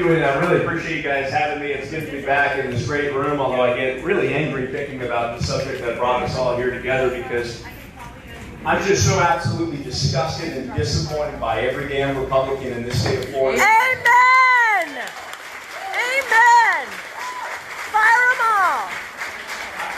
you, and I really appreciate you guys having me. It's good to be back in this great room, although I get really angry thinking about the subject that brought us all here together, because I'm just so absolutely disgusted and disappointed by every damn Republican in this state of Florida. Amen! Amen! Fire them all!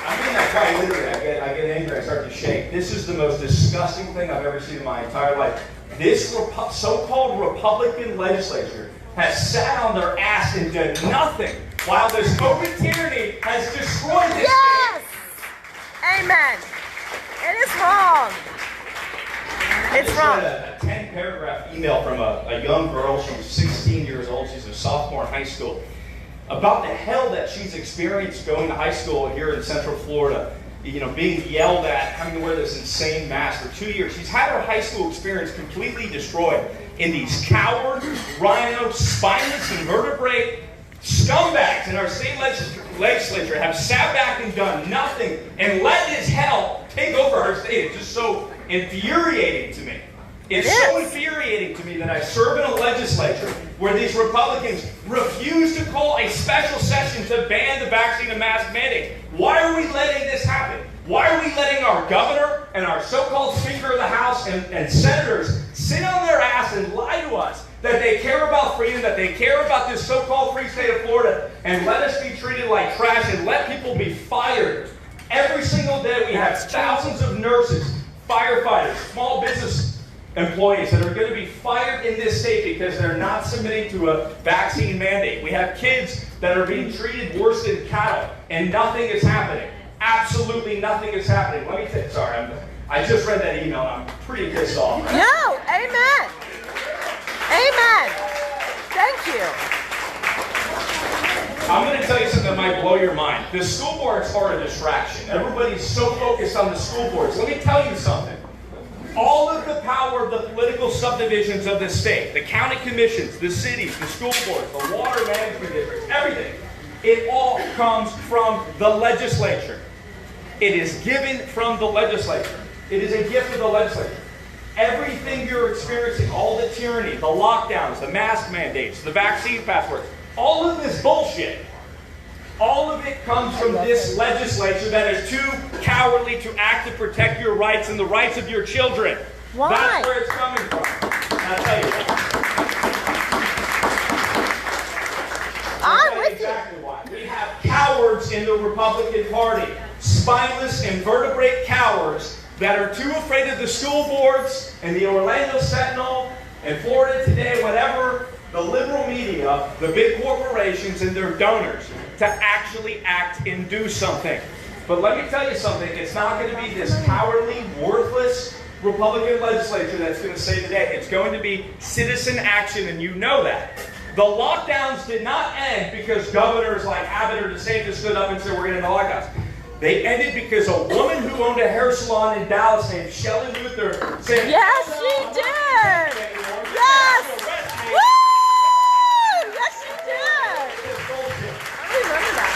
I mean that quite literally. I get angry, I start to shake. This is the most disgusting thing I've ever seen in my entire life. This so-called Republican legislature has sat on their ass and done nothing while this COVID tyranny has destroyed this state. Amen. It is wrong. It's wrong. I just read a 10-paragraph email from a young girl. She was 16 years old. She's a sophomore in high school. About the hell that she's experienced going to high school here in Central Florida. You know, being yelled at, having to wear this insane mask for 2 years. She's had her high school experience completely destroyed. And these cowards, RINO, spineless, invertebrate, scumbags in our state legislature have sat back and done nothing and let this hell take over our state. It's just so infuriating to me. It's so infuriating to me that I serve in a legislature where these Republicans refuse to call a special session to ban the vaccine and mask mandate. Why are we letting this happen? Why are we letting our governor and our so-called Speaker of the House and senators sit on their ass and lie to us that they care about freedom, that they care about this so-called free state of Florida, and let us be treated like trash and let people be fired? Every single day we have thousands of nurses, firefighters, small business employees that are going to be fired in this state because they're not submitting to a vaccine mandate. We have kids that are being treated worse than cattle, and nothing is happening. Absolutely nothing is happening. Let me think. Sorry, I just read that email and I'm pretty pissed off. Right? No, amen. Amen. Thank you. I'm going to tell you something that might blow your mind. The school boards are a distraction. Everybody's so focused on the school boards. Let me tell you something. All of the power of the political subdivisions of the state, the county commissions, the cities, the school boards, the water management districts, everything, it all comes from the legislature. It is given from the legislature. It is a gift of the legislature. Everything you're experiencing, all the tyranny, the lockdowns, the mask mandates, the vaccine passports, all of this bullshit, all of it comes from this legislature that is too cowardly to act to protect your rights and the rights of your children. Why? That's where it's coming from. I'll tell you that. I'm with exactly why. We have cowards in the Republican Party. Spineless, invertebrate cowards that are too afraid of the school boards and the Orlando Sentinel and Florida Today, whatever, the liberal media, the big corporations and their donors, to actually act and do something. But let me tell you something, it's not going to be this cowardly, worthless Republican legislature that's going to save the day. It's going to be citizen action, and you know that. The lockdowns did not end because governors like Abbott or DeSantis stood up and said we're going to end the lockdowns. They ended because a woman who owned a hair salon in Dallas named Shelley Luther said, yes, she did! Yes! Woo! Yes, she did! I remember that.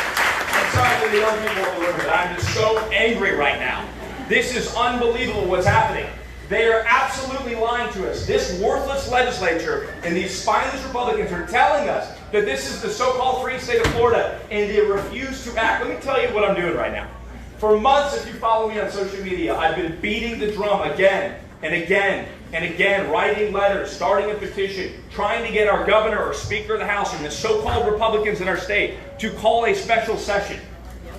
I'm sorry to the young people who remember that. I'm just so angry right now. This is unbelievable what's happening. They are absolutely lying to us. This worthless legislature and these spineless Republicans are telling us that this is the so-called free state of Florida, and they refuse to act. Let me tell you what I'm doing right now. For months, if you follow me on social media, I've been beating the drum again and again and again, writing letters, starting a petition, trying to get our governor or Speaker of the House and the so-called Republicans in our state to call a special session.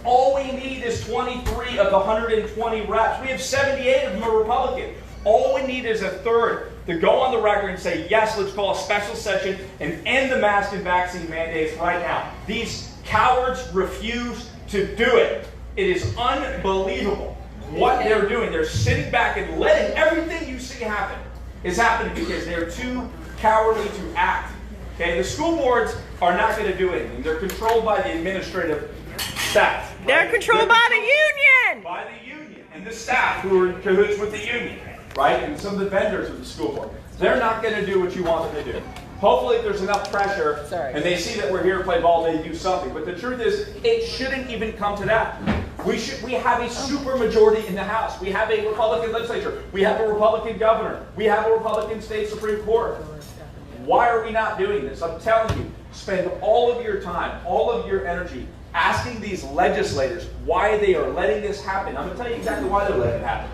All we need is 23 of the 120 reps. We have 78 of them are Republican. All we need is a third to go on the record and say, yes, let's call a special session and end the mask and vaccine mandates right now. These cowards refuse to do it. It is unbelievable what they're doing. They're sitting back and letting everything you see happen is happening because they're too cowardly to act. Okay, the school boards are not going to do anything. They're controlled by the administrative staff. Right? They're controlled by the union! By the union and the staff who are in cahoots with the union. Right? And some of the vendors of the school board. They're not going to do what you want them to do. Hopefully if there's enough pressure and they see that we're here to play ball, they do something. But the truth is, it shouldn't even come to that. We have a super majority in the House. We have a Republican legislature. We have a Republican governor. We have a Republican state Supreme Court. Why are we not doing this? I'm telling you, spend all of your time, all of your energy asking these legislators why they are letting this happen. I'm going to tell you exactly why they're letting it happen.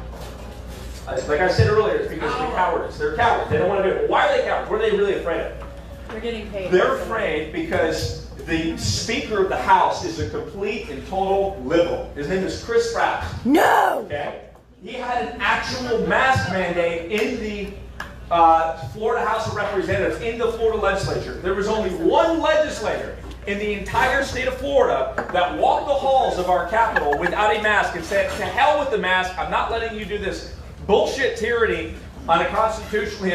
Like I said earlier, it's because of the cowardice. They're cowards. They don't want to do it. Why are they cowards? What are they really afraid of? They're getting paid. They're afraid because the Speaker of the House is a complete and total liberal. His name is Chris Pratt. No! Okay? He had an actual mask mandate in the Florida House of Representatives, in the Florida Legislature. There was only one legislator in the entire state of Florida that walked the halls of our Capitol without a mask and said, to hell with the mask, I'm not letting you do this bullshit tyranny on a constitutionally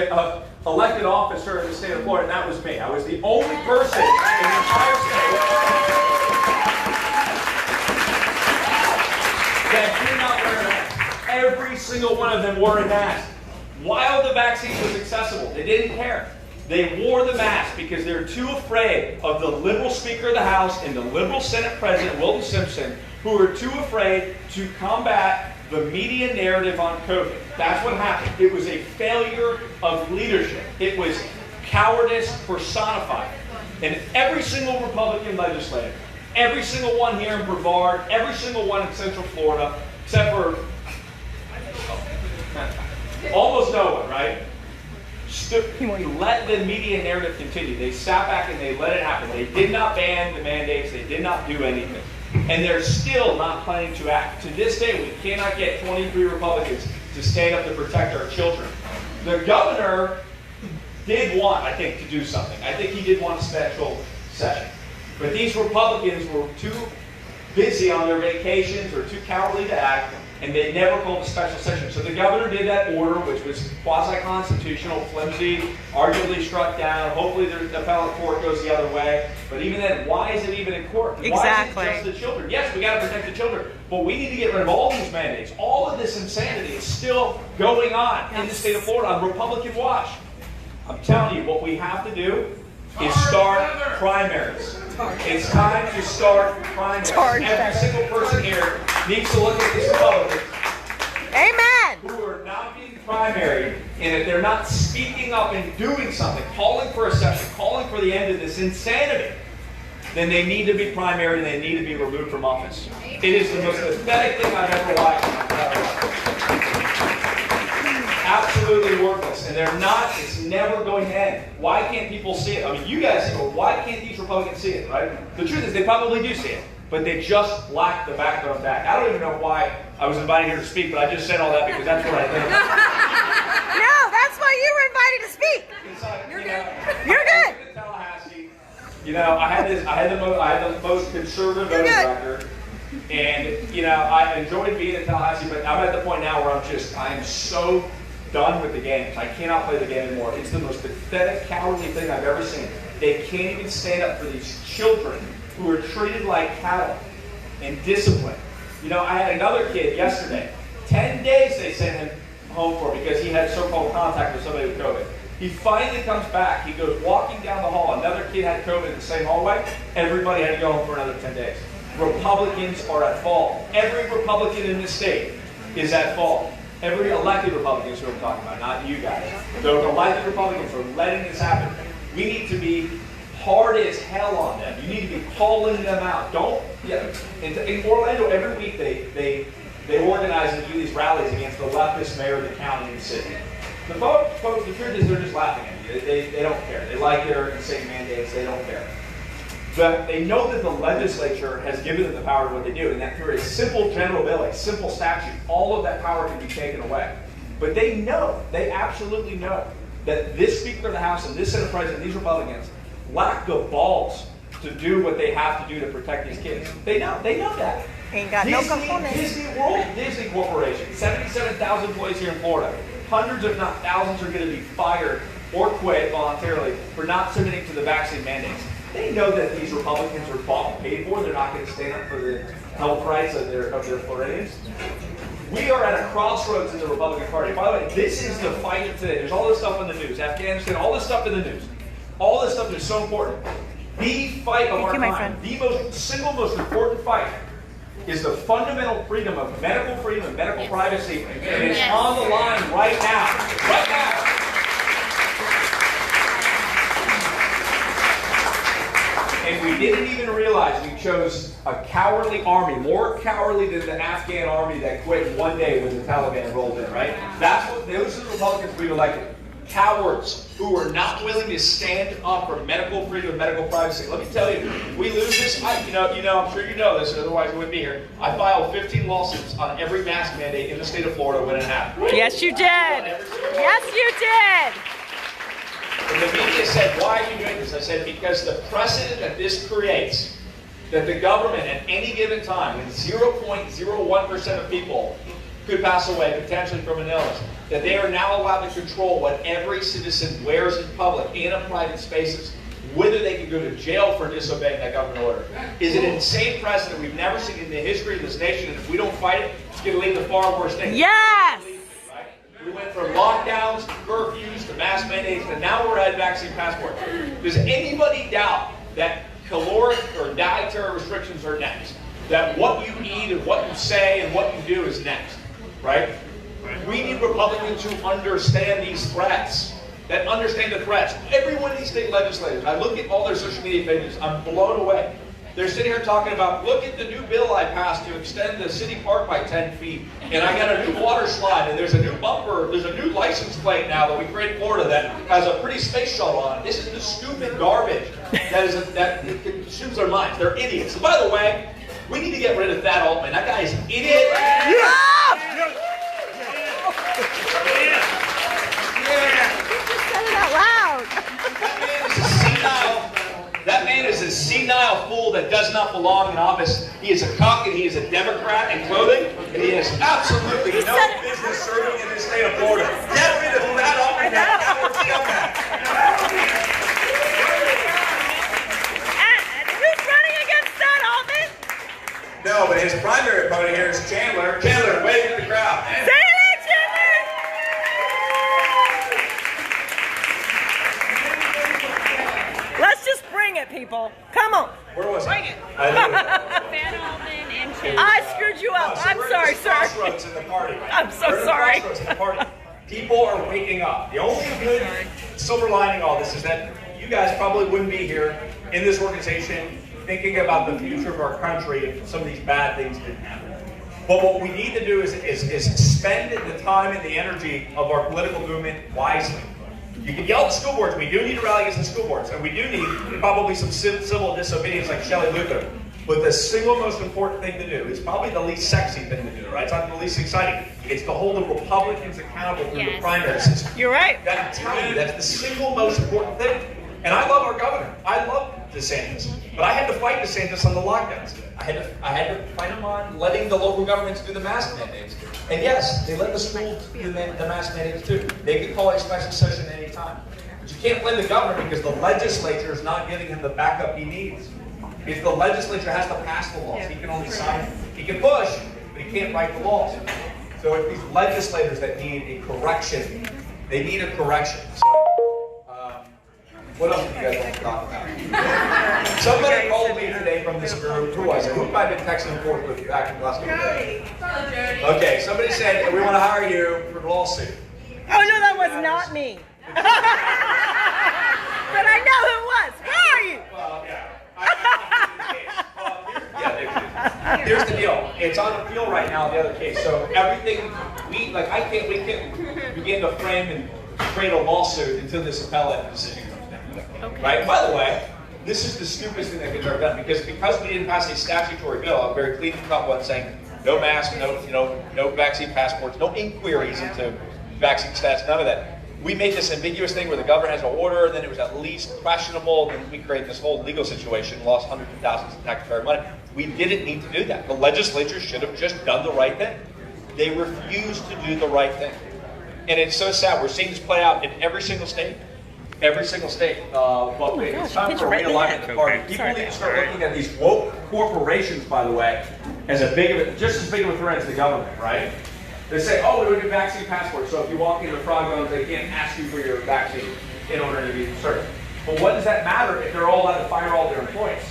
elected officer in the state of Florida, and that was me. I was the only person in the entire state that did not wear a mask. Every single one of them wore a mask. While the vaccine was accessible, they didn't care. They wore the mask because they're too afraid of the liberal Speaker of the House and the liberal Senate President, Wilton Simpson, who are too afraid to combat the media narrative on COVID. That's what happened. It was a failure of leadership. It was cowardice personified. And every single Republican legislator, every single one here in Brevard, every single one in Central Florida, except for almost no one, right? Let the media narrative continue. They sat back and they let it happen. They did not ban the mandates. They did not do anything. And they're still not planning to act. To this day, we cannot get 23 Republicans to stand up to protect our children. The governor did want, I think, to do something. I think he did want a special session. But these Republicans were too busy on their vacations or too cowardly to act, and they never called a special session. So the governor did that order, which was quasi-constitutional, flimsy, arguably struck down. Hopefully the appellate court goes the other way. But even then, why is it even in court? Exactly. Why is it just the children? Yes, we got to protect the children, but we need to get rid of all these mandates. All of this insanity is still going on in the state of Florida on Republican watch. I'm telling you, what we have to do is start primaries. It's time to start primaries. Every single person here needs to look at these Republicans who are not being primaried, and if they're not speaking up and doing something, calling for a session, calling for the end of this insanity, then they need to be primaried and they need to be removed from office. It is the most pathetic thing I've ever watched in my entire life. Absolutely worthless, and they're not. It's never going to end. Why can't people see it? I mean, you guys see it, but why can't these Republicans see it, right? The truth is they probably do see it, but they just lack the backbone back. I don't even know why I was invited here to speak, but I just said all that because that's what I think. No, that's why you were invited to speak. You're good. You're good. I was in Tallahassee. You know, I had the most conservative voting record. And, you know, I enjoyed being in Tallahassee, but I'm at the point now where I am so done with the games. I cannot play the game anymore. It's the most pathetic, cowardly thing I've ever seen. They can't even stand up for these children who are treated like cattle and disciplined. You know, I had another kid yesterday. 10 days they sent him home for because he had so-called contact with somebody with COVID. He finally comes back. He goes walking down the hall. Another kid had COVID in the same hallway. Everybody had to go home for another 10 days. Republicans are at fault. Every Republican in this state is at fault. Every elected Republican is who I'm talking about, not you guys. The elected Republicans are letting this happen. We need to be hard as hell on them. You need to be calling them out. In Orlando, every week they organize and do these rallies against the leftist mayor of the county and the city. The folks, the truth is they're just laughing at you. They don't care. They like their insane mandates. They don't care. But they know that the legislature has given them the power to what they do, and that through a simple general bill, a simple statute, all of that power can be taken away. But they absolutely know, that this Speaker of the House and this Senate President, these Republicans, lack the balls to do what they have to do to protect these kids. They know that. Ain't got no components. Disney Corporation, 77,000 employees here in Florida. Hundreds, if not thousands, are going to be fired or quit voluntarily for not submitting to the vaccine mandates. They know that these Republicans are bought and paid for. They're not going to stand up for the health rights of their Floridians. We are at a crossroads in the Republican Party. By the way, this is the fight of today. There's all this stuff in the news. Afghanistan, all this stuff in the news. All this stuff is so important. The fight of our time, the single most important fight, is the fundamental freedom of medical freedom and medical privacy. And it's on the line right now. Right now. And we didn't even realize we chose a cowardly army, more cowardly than the Afghan army that quit in one day when the Taliban rolled in, right? Those are the Republicans we elected. Cowards who are not willing to stand up for medical freedom and medical privacy. Let me tell you, if we lose this, I'm sure you know this, otherwise we wouldn't be here. I filed 15 lawsuits on every mask mandate in the state of Florida when it happened. Yes, you did. Yes, you did. And the media said, why are you doing this? I said, because the precedent that this creates, that the government at any given time, when 0.01% of people could pass away potentially from an illness, that they are now allowed to control what every citizen wears in public and in private spaces, whether they can go to jail for disobeying that government order, is an insane precedent we've never seen in the history of this nation, and if we don't fight it, it's going to lead to far worse things. Yes! We went from lockdowns to curfews to mask mandates, and now we're at vaccine passports. Does anybody doubt that caloric or dietary restrictions are next? That what you eat and what you say and what you do is next, right? We need Republicans who understand these threats, that understand the threats. Every one of these state legislators, I look at all their social media pages, I'm blown away. They're sitting here talking about, look at the new bill I passed to extend the city park by 10 feet. And I got a new water slide, and there's a new bumper, there's a new license plate now that we created in Florida that has a pretty space shuttle on it. This is the stupid garbage that consumes their minds. They're idiots. And by the way, we need to get rid of Thad Altman. That guy is an idiot. Yeah! You just said it out loud. That man is a senile fool that does not belong in office. He is a cuck and he is a Democrat in clothing, and he has absolutely no business serving in the state of Florida. Get rid of that Altman, that coward scumbag. And who's running against that, Altman? No, but his primary opponent here is Chandler. Chandler, wave to the crowd. Say it, Chandler! Let's just bring it, people. Come on. Where was I? Bring it. Thad Altman and Chandler. I screwed you up. So I'm we're sorry, at the sir. crossroads in the party. I'm so We're at the sorry. crossroads in the party. People are waking up. The only good silver lining all this is that you guys probably wouldn't be here in this organization thinking about the future of our country if some of these bad things didn't happen. But what we need to do is spend the time and the energy of our political movement wisely. You can yell at the school boards. We do need to rally against the school boards, and we do need probably some civil disobedience like Shelley Luther. But the single most important thing to do is probably the least sexy thing to do, right? It's not the least exciting. It's to hold the Republicans accountable through the primary system. You're right. I'm telling you, that's the single most important thing. And I love our governor. I love DeSantis. But I had to fight DeSantis on the lockdowns. I had to fight him on letting the local governments do the mask mandates. And yes, they let the schools do the mask mandates too. They can call a special session at any time. But you can't blame the governor because the legislature is not giving him the backup he needs. If the legislature has to pass the laws, he can only sign. He can push, but he can't write the laws. So it's these legislators that need a correction. They need a correction. So, what else do you guys want to talk about? Somebody called me today from this group. Who was it? Who have I been texting and forth with back in the last couple of days? Okay, somebody said, we want to hire you for the lawsuit. Oh, no, that was not me. But I know who it was. Where are you? Well, yeah. Here's the deal. It's on appeal right now, the other case. So everything, we can't begin to frame and create a lawsuit until this appellate decision comes down. Okay. Right? By the way, this is the stupidest thing that could ever done because we didn't pass a statutory bill, a very clean cut one saying no mask, no vaccine passports, no inquiries into vaccine stats, none of that. We made this ambiguous thing where the governor has an order, then it was at least questionable, and then we created this whole legal situation, lost hundreds of thousands of taxpayer money. We didn't need to do that. The legislature should have just done the right thing. They refused to do the right thing. And it's so sad. We're seeing this play out in every single state. Every single state. But it's time for realignment of the party. People need to start looking at these woke corporations, by the way, as just as big of a threat as the government, right? They say, oh, we're going to do vaccine passports, so if you walk into the frog zones, they can't ask you for your vaccine in order to be served. But what does that matter if they're all allowed to fire all their employees?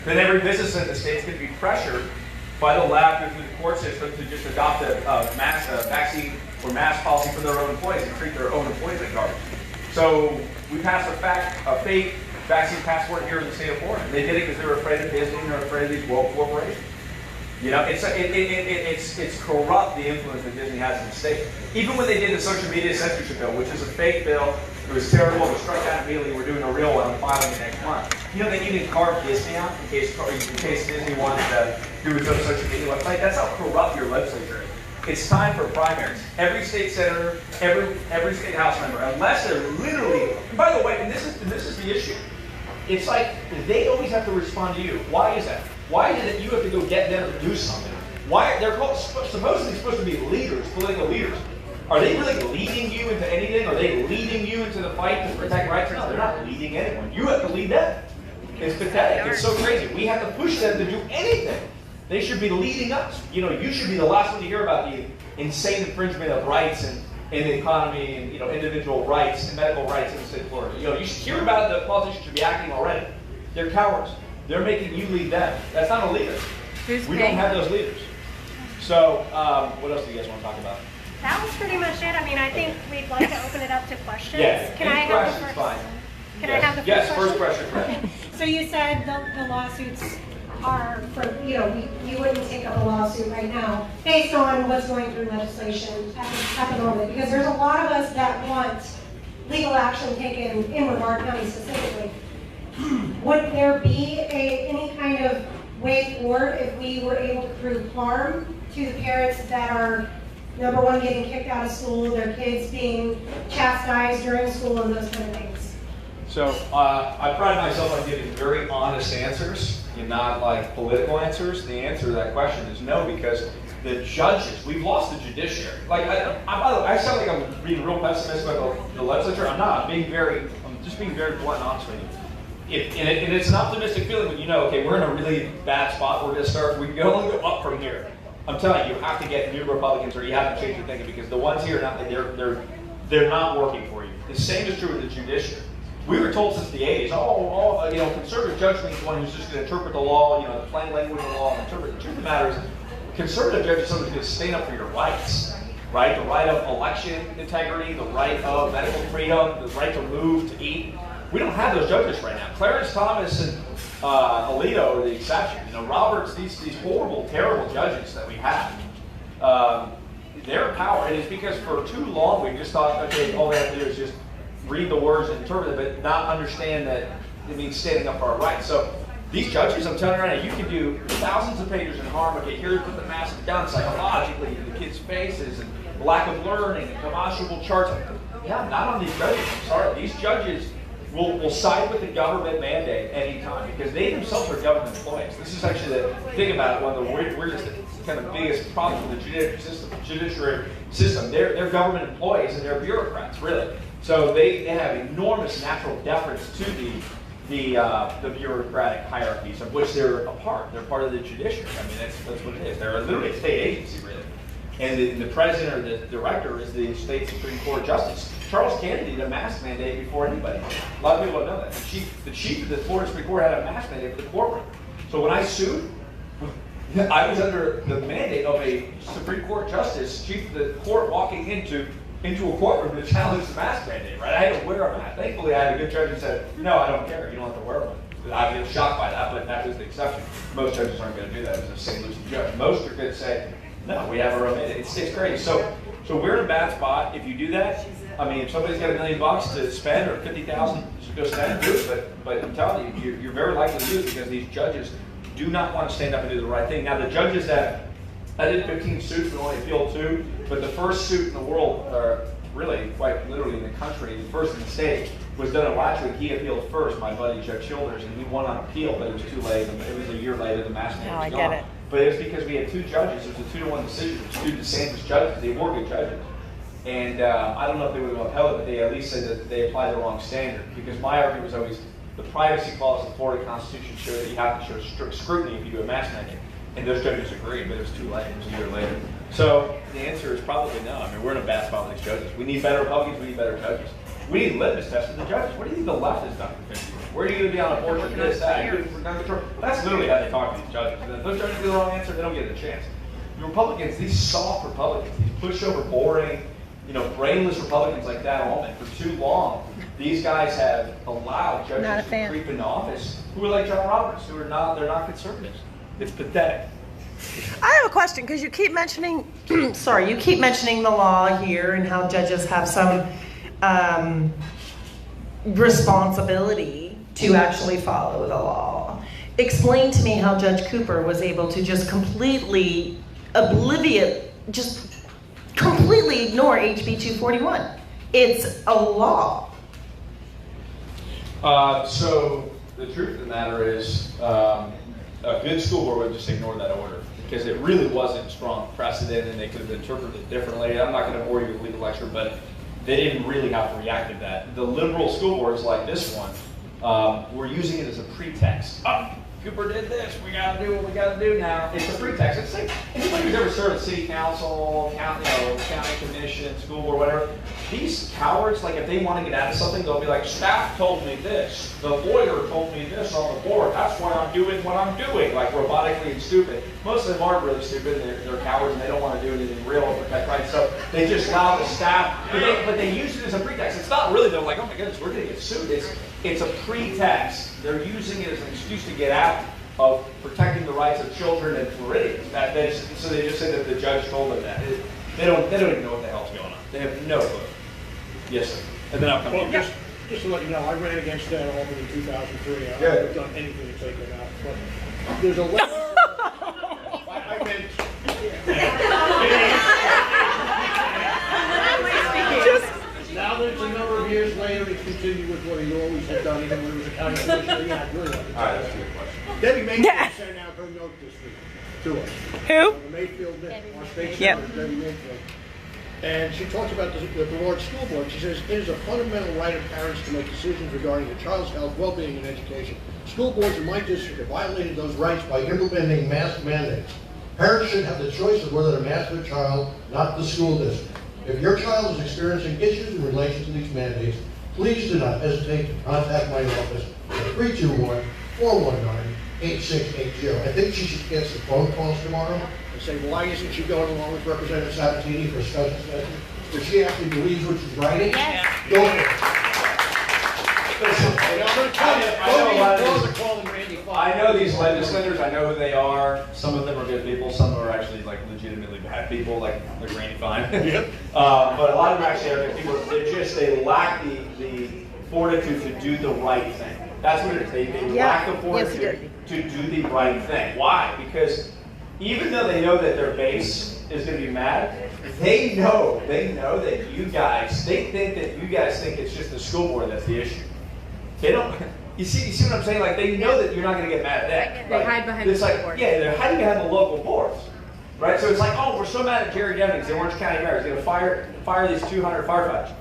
Then every business in the state's going to be pressured by the left or through the court system to just adopt a vaccine or mask policy for their own employees and treat their own employees like garbage. So we passed a vaccine passport here in the state of Florida. And they did it because they were afraid of Disney and they were afraid of these woke corporations. You know, it's corrupt, the influence that Disney has in the state. Even when they did the social media censorship bill, which is a fake bill, it was terrible, it was struck down immediately, we're doing a real one, I'm filing it next month. You know, they even carved Disney out in case Disney wanted to do its own social media website. That's how corrupt your legislature is. It's time for primaries. Every state senator, every state house member, unless they're literally, and by the way, and this is the issue, it's like they always have to respond to you. Why is that? Why is it that you have to go get them to do something? Why they're supposedly supposed to be leaders, political leaders. Are they really leading you into anything? Are they leading you into the fight to protect rights? No, they're not leading anyone. You have to lead them. It's pathetic. It's so crazy. We have to push them to do anything. They should be leading us. You know, you should be the last one to hear about the insane infringement of rights and in the economy and, you know, individual rights and medical rights in the state of Florida. You know, you should hear about it. The politicians should be acting already. They're cowards. They're making you lead them. That's not a leader. We don't have those leaders. So, what else do you guys want to talk about? That was pretty much it. I mean, I think we'd like to open it up to questions. Yeah, Can I have the first? Fine. Can I have the first first question? question? So you said the lawsuits are for, you know, you wouldn't take up a lawsuit right now based on what's going through legislation at the moment, because there's a lot of us that want legal action taken in Brevard County specifically. Would there be any kind of way forward if we were able to prove harm to the parents that are, number one, getting kicked out of school, their kids being chastised during school, and those kind of things? So I pride myself on giving very honest answers and not like political answers. The answer to that question is no, because the judges, we've lost the judiciary. Like, by the way, I sound like I'm being real pessimistic about the legislature. I'm not. I'm just being very blunt and honest with you. And it's an optimistic feeling when you know, okay, we're in a really bad spot. We're going to start. We can only go up from here. I'm telling you, you have to get new Republicans, or you have to change your thinking, because the ones here, they're not working for you. The same is true with the judiciary. We were told since the 80s, you know, conservative judge means one who's just going to interpret the law, you know, the plain language of the law, and interpret. The truth of the matter is, conservative judge is someone who's going to stand up for your rights, right? The right of election integrity, the right of medical freedom, the right to move, to eat. We don't have those judges right now. Clarence Thomas and Alito are the exception. You know, Roberts, these horrible, terrible judges that we have, their power, and it's because for too long we just thought, okay, all they have to do is just read the words and interpret it, but not understand that it means standing up for our rights. So these judges, I'm telling you right now, you can do thousands of pages in harm. Okay, here you put the massive down psychologically in the kids' faces and lack of learning and demonstrable charts. Yeah, not on these judges. I'm sorry. These judges will side with the government mandate anytime, because they themselves are government employees. This is actually the thing about it, one of the weirdest, kind of biggest problems with the judiciary system. They're government employees and they're bureaucrats, really. So they have enormous natural deference to the bureaucratic hierarchies of which they're a part. They're part of the judiciary. I mean, that's what it is. They're literally a state agency, really. And the president or the director is the state Supreme Court justice. Charles Kennedy did a mask mandate before anybody. A lot of people don't know that. The chief of the Florida Supreme Court had a mask mandate for the courtroom. So when I sued, I was under the mandate of a Supreme Court justice, chief of the court, walking into a courtroom to challenge the mask mandate, right? I had to wear a mask. Thankfully, I had a good judge who said, no, I don't care. You don't have to wear one. I've been shocked by that, but that is the exception. Most judges aren't going to do that as a St. Lucie judge. Most are going to say, no, we have our own. It's crazy. So we're in a bad spot. If you do that, I mean, if somebody's got $1 million to spend or $50,000 to go spend, do it. But I'm telling you, you're very likely to lose because these judges do not want to stand up and do the right thing. Now, the judges that I did 15 suits and only appealed 2, but the first suit in the world, or really quite literally in the country, the first in the state, was done in Latchwick. He appealed first, my buddy Judge Childers, and he won on appeal, but it was too late. It was a year later. The mask mandate was gone. I get it. But it was because we had 2 judges. It was a 2-to-1 decision. It was 2 DeSantis judges. They were good judges. And I don't know if they would have upheld it, but they at least said that they applied the wrong standard. Because my argument was always the privacy clause of the Florida Constitution showed that you have to show strict scrutiny if you do a mask mandate. And those judges agreed, but it was too late. It was a year later. So the answer is probably no. I mean, we're in a bad spot with these judges. We need better Republicans. We need better judges. We need litmus tests for the judges. What do you think the left has done for 50 years? Where are you going to be on abortion? This, that. That's literally how they talk to these judges. And if those judges do the wrong answer, they don't get a chance. The Republicans, these soft Republicans, these pushover, boring, brainless Republicans like Thad Altman for too long These guys have allowed Not a judges to fan. creep into office who are like John Roberts, who are not, they're not conservatives. It's pathetic. I have a question because you keep mentioning. Sorry, you keep mentioning the law here and how judges have some responsibility to actually follow the law. Explain to me how Judge Cooper was able to just completely completely ignore HB 241. It's a law. So the truth of the matter is, a good school board would just ignore that order because it really wasn't strong precedent and they could have interpreted it differently. I'm not going to bore you with a legal lecture, but they didn't really have to react to that. The liberal school boards like this one were using it as a pretext. Cooper did this, we got to do what we got to do now. It's a pretext. It's like anybody who's ever served city council, county commission, school board, whatever, these cowards, like if they want to get out of something, they'll be like, staff told me this, the lawyer told me this on the board, that's why I'm doing what I'm doing, like robotically and stupid. Most of them aren't really stupid, they're cowards and they don't want to do anything real or protect rights, so they just allow the staff, but they use it as a pretext. It's not really, they're like, oh my goodness, we're going to get sued. It's a pretext. They're using it as an excuse to get out of protecting the rights of children and Floridians. So they just say that the judge told them that. They don't even know what the hell's going on. They have no clue. Yes, sir. And then I'll come to you. Just to let you know, I ran against Thad Altman in 2003. I haven't done anything to take it out. But there's a letter. I meant. Now that it's a number of years later, he's continued with what he always had done, even when he was a county commissioner. Yeah, really. All right, that's a good question. Debbie Mayfield sent out her note this week to us. Who? The Mayfield, our state Yep. senator, Debbie Mayfield. And she talks about the Brevard School Board. She says, it is a fundamental right of parents to make decisions regarding a child's health, well-being, and education. School boards in my district have violated those rights by implementing mask mandates. Parents should have the choice of whether to mask their child, not the school district. If your child is experiencing issues in relation to these mandates, please do not hesitate to contact my office at 321-419-8680. I think she should get some phone calls tomorrow and say, why isn't she going along with Representative Sabatini for a discussion session? Does she actually believes what she's writing? Yes. Go for it. I'm going to tell you, I know these legislators, I know who they are. Some of them are good people, some are actually like legitimately bad people, like Randy Fine. Yep. But a lot of them actually are good people. They lack the fortitude to do the right thing. That's what it is. They lack the fortitude to do the right thing. Why? Because even though they know that their base is going to be mad, they know that you guys think it's just the school board that's the issue. They don't. You see what I'm saying? Like they know that you're not going to get mad at them. They hide behind the school board. Yeah, they're hiding behind the local boards, right? So it's like, oh, we're so mad at Jerry Demings, the Orange County mayor. He's going to fire these 200 firefighters.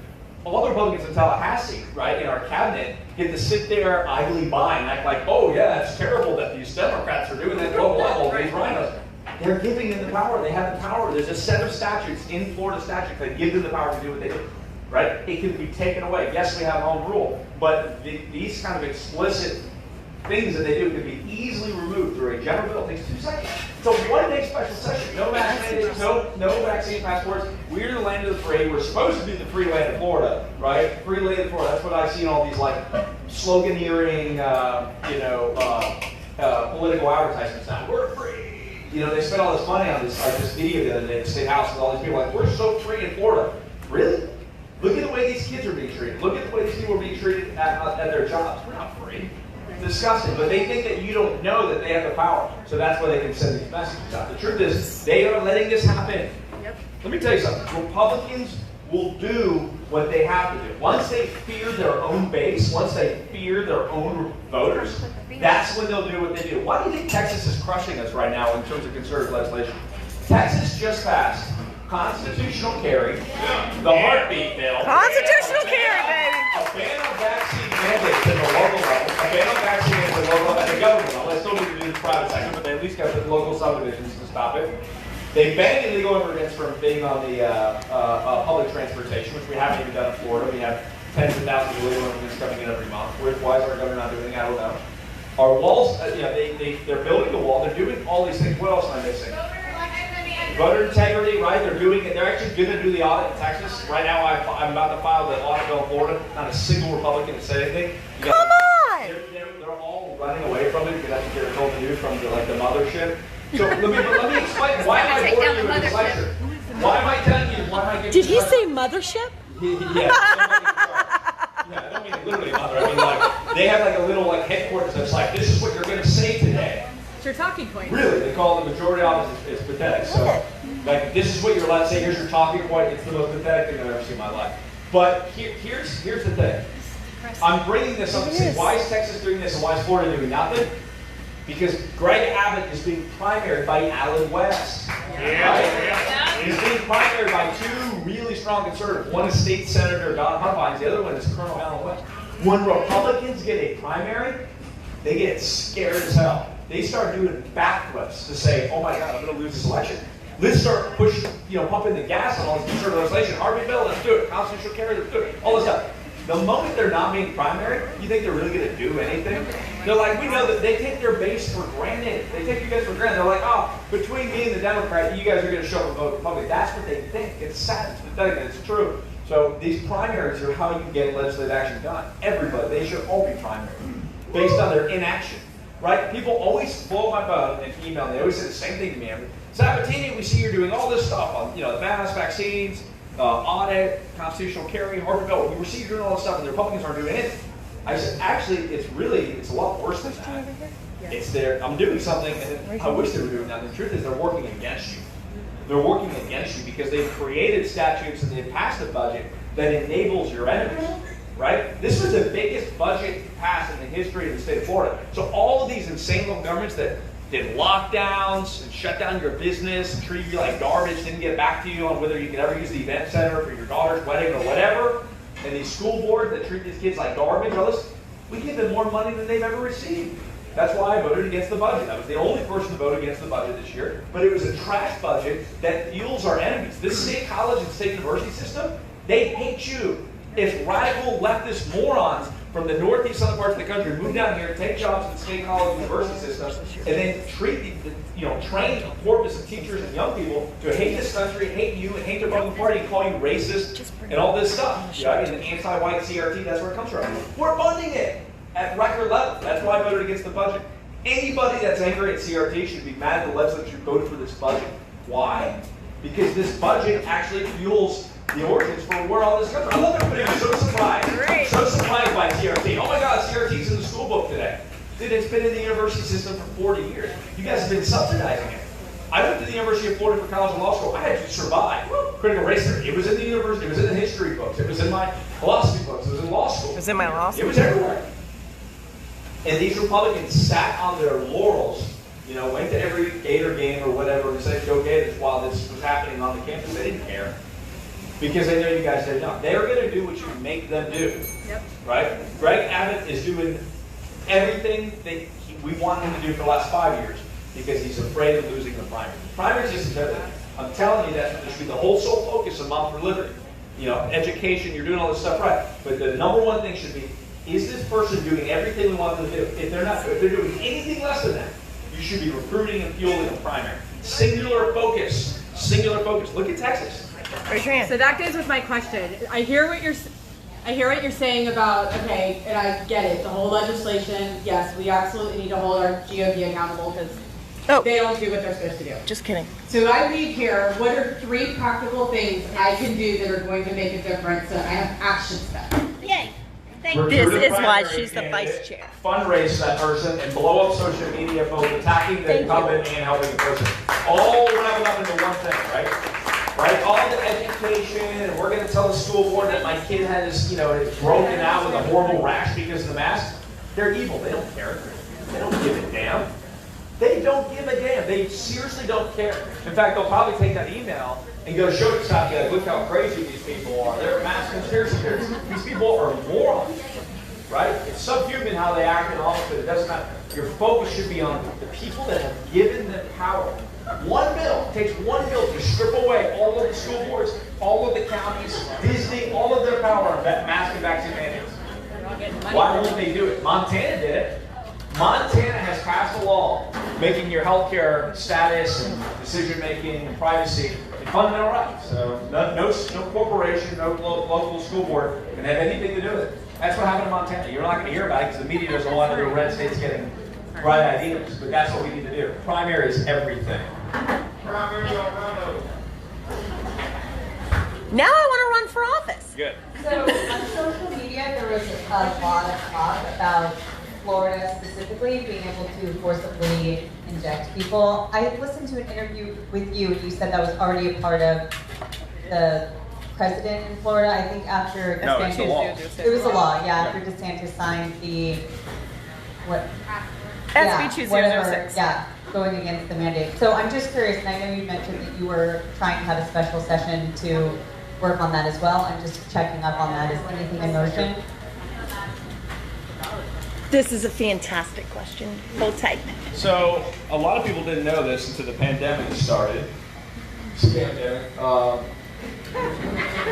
All the Republicans in Tallahassee, right, in our cabinet, get to sit there idly by and act like, oh yeah, it's terrible that these Democrats are doing that local level, these RINOs. They're giving them the power. They have the power. There's a set of statutes in Florida statutes that give them the power to do what they do. Right? It can be taken away. Yes, we have home rule, but these kind of explicit things that they do can be easily removed through a general bill. It takes 2 seconds. It's a one-day special session. No vaccine, no vaccine passports. We're the land of the free. We're supposed to be the free land of Florida, right? Free land of Florida. That's what I see in all these like sloganeering, political advertisements now. We're free. You know, they spent all this money on this video the other day at the State House with all these people like, we're so free in Florida. Really? Look at the way these kids are being treated. Look at the way these people are being treated at their jobs. We're not free. It's disgusting. But they think that you don't know that they have the power. So that's why they can send these messages out. The truth is, they are letting this happen. Yep. Let me tell you something. Republicans will do what they have to do. Once they fear their own base, once they fear their own voters, that's when they'll do what they do. Why do you think Texas is crushing us right now in terms of conservative legislation? Texas just passed constitutional carry, the heartbeat bill. Constitutional carry, baby. A ban on vaccine mandates at the local level. A ban on vaccine mandates at the local level, at the government level. They still need to do the private sector, but they at least got the local subdivisions to stop it. They banned illegal immigrants from being on the public transportation, which we haven't even done in Florida. We have tens of thousands of illegal immigrants coming in every month. Why is our governor not doing it? I don't know. Our walls, they're building the wall. They're doing all these things. What else am I missing? Voter integrity, right? They're doing it. They're actually going to do the audit in Texas. Right now, I'm about to file the audit bill in Florida. Not a single Republican has said anything. Come on! They're all running away from it because that's what they're told to do from the mothership. So let me explain why am I Take down boring you the with this mothership. lecture? Why am I telling you? Why am I giving Did you he this say mothership? yeah, I don't mean literally mother. I mean like they have like a little like headquarters that's like this is what you're going to say today. It's your talking point. Really, they call the majority of it is pathetic. So like this is what you're allowed to say. Here's your talking point. It's the most pathetic thing I've ever seen in my life. But here's the thing. I'm bringing this up to say why is Texas doing this and why is Florida doing nothing? Because Greg Abbott is being primaried by Alan West. Right? He's being primaried by two really strong conservatives. One is State Senator Don Huffines, the other one is Colonel Alan West. When Republicans get a primary, they get scared as hell. They start doing backflips to say, oh my God, I'm going to lose this election. Let's start pushing, pumping the gas on all this conservative legislation. Harvey Bill, let's do it. Constitutional carry, let's do it. All this stuff. The moment they're not being primary, you think they're really going to do anything? They're like, we know that they take their base for granted. They take you guys for granted. They're like, oh, between me and the Democrat, you guys are going to show up and vote Republican. That's what they think. It's sad. It's pathetic. It's true. So these primaries are how you get legislative action done. Everybody, they should all be primary based on their inaction. Right? People always blow my phone and email me. They always say the same thing to me. Sabatini, we see you're doing all this stuff on, the mass vaccines, audit, constitutional carry, Harvard Bill. We see you doing all this stuff, and the Republicans aren't doing anything. I said, actually, it's a lot worse than that. It's I'm doing something, and I wish they were doing that. The truth is, they're working against you. They're working against you because they've created statutes and they've passed a budget that enables your enemies. Right? This was the biggest budget passed in the history of the state of Florida. So all of these insane little governments that did lockdowns and shut down your business and treated you like garbage, didn't get back to you on whether you could ever use the event center for your daughter's wedding or whatever, and these school boards that treat these kids like garbage, we give them more money than they've ever received. That's why I voted against the budget. I was the only person to vote against the budget this year, but it was a trash budget that fuels our enemies. This state college and state university system, they hate you. If radical leftist morons from the northeast southern parts of the country move down here, take jobs in the state college and university system, and then train a corpus of teachers and young people to hate this country, hate you, and hate the Republican Party, and call you racist, and all this stuff. And the anti-white CRT, that's where it comes from. We're funding it at record level. That's why I voted against the budget. Anybody that's angry at CRT should be mad at the legislature who voted for this budget. Why? Because this budget actually fuels the origins for where all this comes from. I love everybody who's so surprised. Great. So surprised by CRT. Oh my God, CRT's in the school book today. Dude, it's been in the university system for 40 years. You guys have been subsidizing it. I went to the University of Florida for college and law school. I had to survive critical race theory. It was in the university. It was in the history books. It was in my philosophy books. It was in law school. It was in my law school. It was everywhere. And these Republicans sat on their laurels, went to every Gator game or whatever and said, go Gators, while this was happening on the campus. They didn't care. Because they know you guys didn't know. They're going to do what you make them do. Yep. Right? Greg Abbott is doing everything that we want him to do for the last 5 years because he's afraid of losing the primary. The primary is just everything. I'm telling you that should be the whole sole focus of Mom for Liberty. Education, you're doing all this stuff right. But the number one thing should be, is this person doing everything we want them to do? If they're not, if they're doing anything less than that, you should be recruiting and fueling the primary. Singular focus. Singular focus. Look at Texas. Raise your hand. So that goes with my question. I hear what you're saying about, okay, and I get it, the whole legislation, yes, we absolutely need to hold our GOP accountable because they don't do what they're supposed to do. Just kidding. So I leave here, what are 3 practical things I can do that are going to make a difference so I have action steps? Yay. Thank you. This is why she's the vice chair. Fundraise that person and blow up social media both attacking the incumbent and helping the person. All wrapped up into one thing, right? Right? All the education, and we're going to tell the school board that my kid has, is broken out with a horrible rash because of the mask. They're evil. They don't care. They don't give a damn. They don't give a damn. They seriously don't care. In fact, they'll probably take that email and go show it to somebody like, look how crazy these people are. They're mass conspiracy theories. These people are morons. Right? It's subhuman how they act and all, but it doesn't matter. Your focus should be on the people that have given them power. One bill, it takes one bill to strip away all of the school boards, all of the counties, Disney, all of their power on mask and vaccine mandates. Why won't they do it? Montana did it. Montana has passed a law making your healthcare status and decision-making and privacy a fundamental right. So no corporation, no local school board can have anything to do with it. That's what happened in Montana. You're not going to hear about it because the media doesn't want the red states getting bright ideas, but that's what we need to do. Primary is everything. Primary or RINO. Now I want to run for office. Good. So on social media, there was a lot of talk about Florida specifically being able to forcibly inject people. I listened to an interview with you, and you said that was already a part of the president in Florida. I think after No, it's the law. it was the law. Yeah, after DeSantis signed the SB 2006. Yeah, going against the mandate. So I'm just curious, and I know you mentioned that you were trying to have a special session to work on that as well. I'm just checking up on that. Is anything in motion? This is a fantastic question. Hold tight. So a lot of people didn't know this until the pandemic started. This pandemic.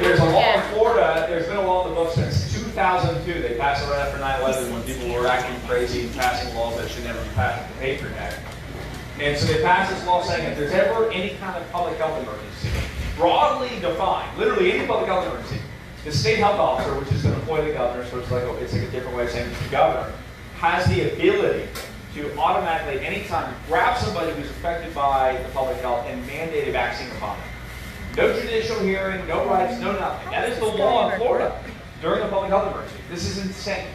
There's a law in Florida. There's been a law in the book since 2002. They passed it right after 9/11 when people were acting crazy and passing laws that should never be passed, the Patriot Act. And so they passed this law saying if there's ever any kind of public health emergency, broadly defined, literally any public health emergency, the state health officer, which is going to appoint the governor, so it's like a different way of saying it's the governor, has the ability to automatically, anytime, grab somebody who's affected by the public health and mandate a vaccine upon them. No judicial hearing, no rights, no nothing. That is the law in Florida during the public health emergency. This is insane.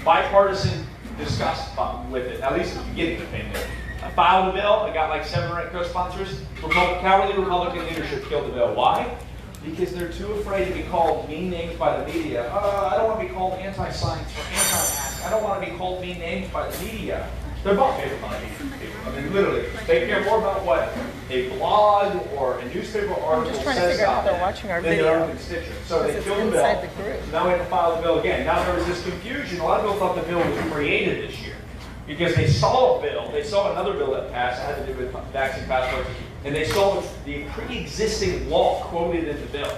Bipartisan disgust with it, at least at the beginning of the pandemic. I filed a bill. I got like 7 or 8 co-sponsors. Cowardly Republican leadership killed the bill. Why? Because they're too afraid to be called mean names by the media. I don't want to be called anti-science or anti-mask. I don't want to be called mean names by the media. They're bought paper by media. I mean, literally, they care more about what a blog or a newspaper article says about them than their own constituents. So they killed the bill. So now we have to file the bill again. Now there was this confusion. A lot of people thought the bill was created this year because they saw a bill. They saw another bill that passed that had to do with vaccine passports, and they saw the pre-existing law quoted in the bill.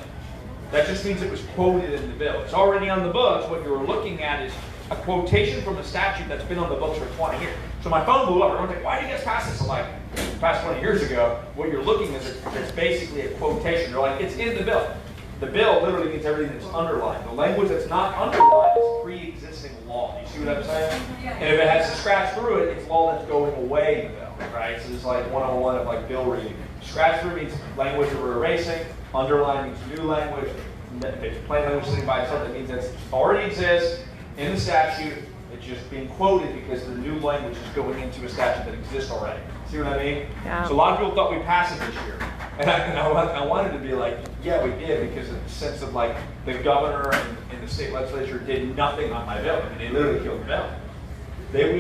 That just means it was quoted in the bill. It's already on the books. What you're looking at is a quotation from a statute that's been on the books for 20 years. So my phone blew up. Everyone's like, why did you guys pass this? I'm like, past 20 years ago. What you're looking at is it's basically a quotation. They're like, it's in the bill. The bill literally means everything that's underlined. The language that's not underlined is pre-existing law. You see what I'm saying? And if it has to scratch through it, it's law that's going away in the bill, right? So it's like 101 of like bill reading. Scratch through means language that we're erasing. Underline means new language. If it's plain language sitting by itself, that means it already exists in the statute. It's just being quoted because the new language is going into a statute that exists already. See what I mean? Yeah. So a lot of people thought we passed it this year. And I wanted to be like, yeah, we did, because of the sense of like the governor and the state legislature did nothing on my bill. I mean, they literally killed the bill.